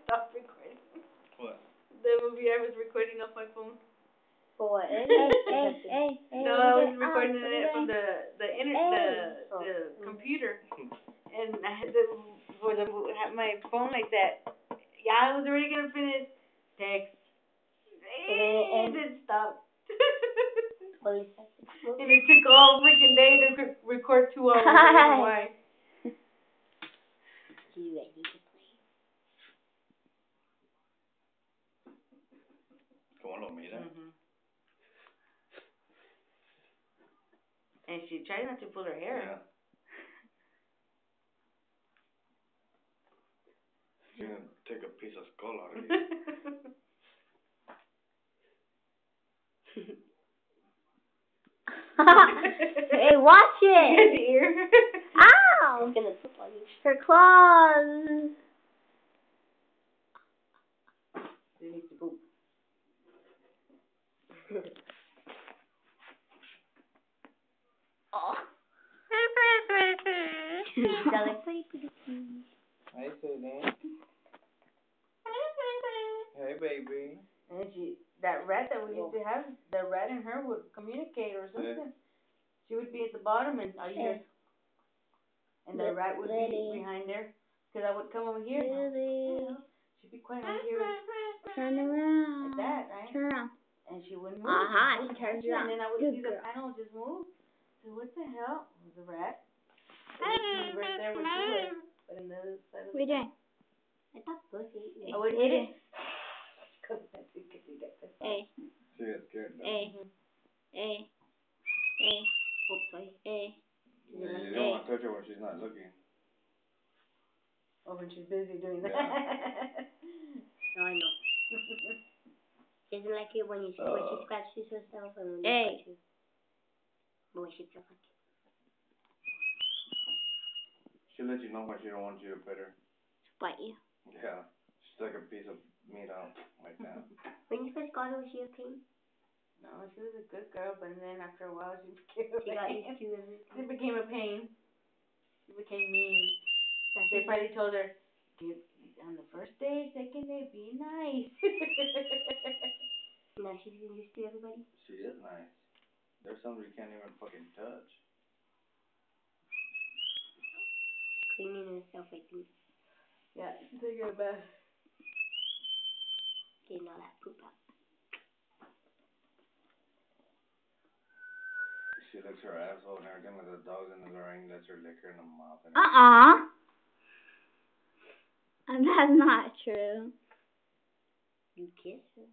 Stop recording. What? The movie I was recording off my phone. For what? No, I was recording it from the computer, and I had my phone like that. Yeah, I was already gonna finish text. And it stopped. And it took all freaking day to record 2 hours. I don't know why. You ready to play? ¿Cómo lo mira? And she tried not to pull her hair. Yeah. She's gonna take a piece of skull out of you. Hey, watch it! His ear. Ow! I'm gonna poop on you. Her claws. She needs to poop. Oh. Hey, Sydney. Hey, baby. And that rat that we used to have, the rat and her would communicate or something. Yeah. She would be at the bottom and all you hear, and the rat would be behind there. Cause I would come over here. She'd be quiet over here. Turn around. Like that, right? Turn around. And she wouldn't move. She turns around. And then I would see the panel just move. So what the hell? It was a rat. It would be right there with her. But in the other side of the. What are you doing? I thought pussy. Oh, wait, hit it. Hey. She gets scared though. Hey. Hey. Hey. Oops, sorry. Hey. Yeah, you don't want to touch her when she's not looking. Or when she's busy doing that. No, I know. Doesn't like it when she scratches herself and when you scratch you. But when she feels like it. She'll let you know when she don't want you to pet her. Bite you. Yeah. She's like a piece of meat out like that. When you first got her, was she a pain? No, she was a good girl, but then after a while she became a pain. Got used to it. She became a pain. She became mean. They finally told her, on the first day, second day, be nice. Now she's getting used to everybody? She is nice. There's some you can't even fucking touch. Cleaning herself, I think. Yeah, taking a bath. Getting all that poop out. She licks her asshole and everything like the dogs in the ring lets her lick her in the mouth. And that's not true. You kiss her.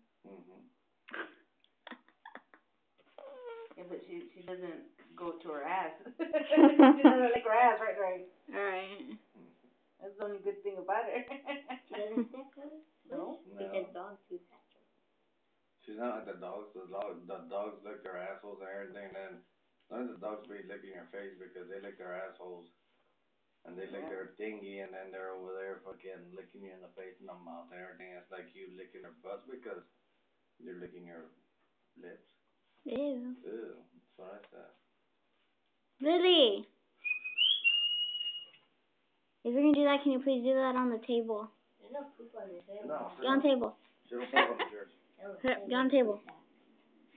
Yeah, but she doesn't go to her ass. She doesn't lick her ass, right? Alright. That's the only good thing about her. She doesn't sniff her? No. Because dogs do that. She's not like the dogs. The dogs lick their assholes and everything. Then none of the dogs be licking your face because they lick their assholes. And they lick their thingy, and then they're over there fucking licking you in the face and the mouth and everything. It's like you licking their butts because you're licking your lips. Ew. Ew. That's what I said. Lily! If you're gonna do that, can you please do that on the table? There's no poop on the table. No. Get on the table. She don't poop on the chairs. Get on the table.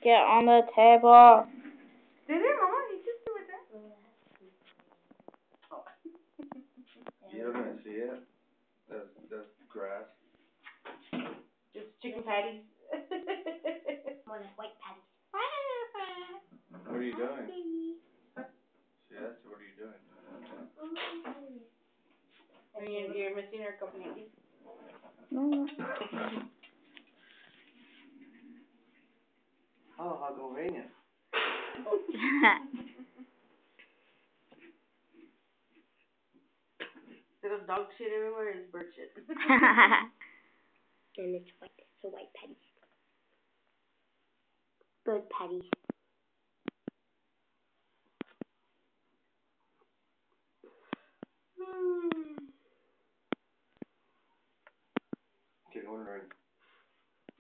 Get on the table. Did it, Mama? You just do it there? Oh. You don't even see it? That's grass. Just chicken patties. More like white patties. What are you doing? She asked you, what are you doing? You're missing her completely. No. Oh, how convenient. Instead of dog shit everywhere, it's bird shit. And it's white. It's a white patty. Bird patty. Okay, go in there.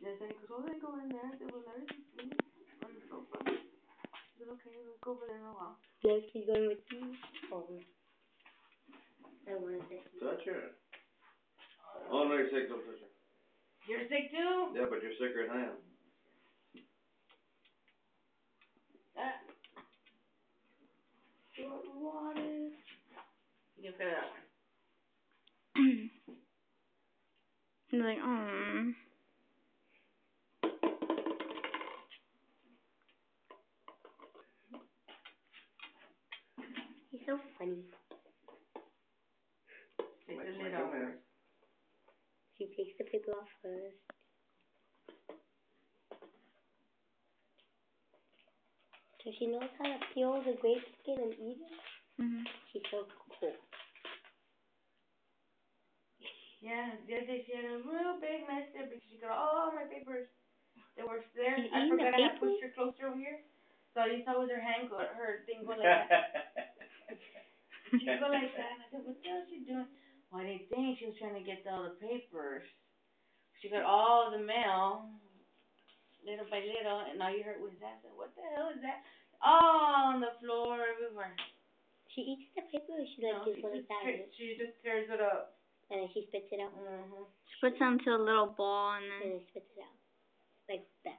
Yes, I go in there. They will let us sleep on the sofa. Is it okay? We'll go over there in a while. Yes, she's going with you. Oh. I wanted to. Touch it. Oh no, you're sick, don't touch her. You're sick too? Yeah, but you're sicker than I am. Water. You can fill it up. He's like, oh. He's so funny. Take the lid off first. She takes the paper off first. So she knows how to peel the grape skin and eat it? Mhm. She's so cool. Yeah, the other day she had a real big mess there because she got all my papers that were there. She's I eating forgot the I had paper? pushed her closer over here. So all you saw was her hand go, her thing go like that. She go like that. And I said, what the hell is she doing? Well, I didn't think she was trying to get all the papers. She got all the mail, little by little, and all you heard was that. I said, what the hell is that? All on the floor, everywhere. She eats the paper or she like just goes like that? She just tears it up. And then she spits it out? Mm-hmm. She puts it into a little ball and And then. then spits it out. Like that.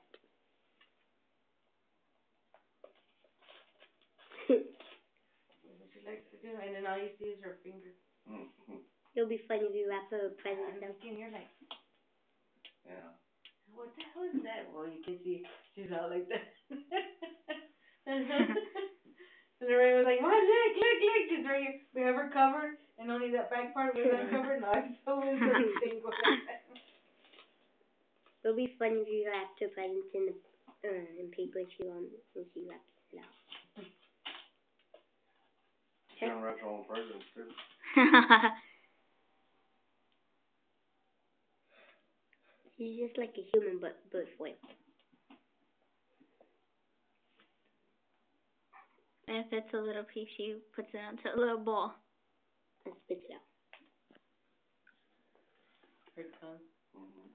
That's what she likes to do, and then all you see is her finger. It'll be funny if you wrap her a present And up. you're like, Yeah. what the hell is that? Well, you can see she's all like that. And Lorraine was like, what? Look. She's right here. We have her covered, and only that back part was uncovered. No, it's always the thing going like that. It'll be funny if you wrapped her presents in paper too when she wraps it out. She unwraps her own presents too. She's just like a human, but foil. And if it's a little piece, she puts it into a little ball. And spits it out. Her tongue. Mm-hmm.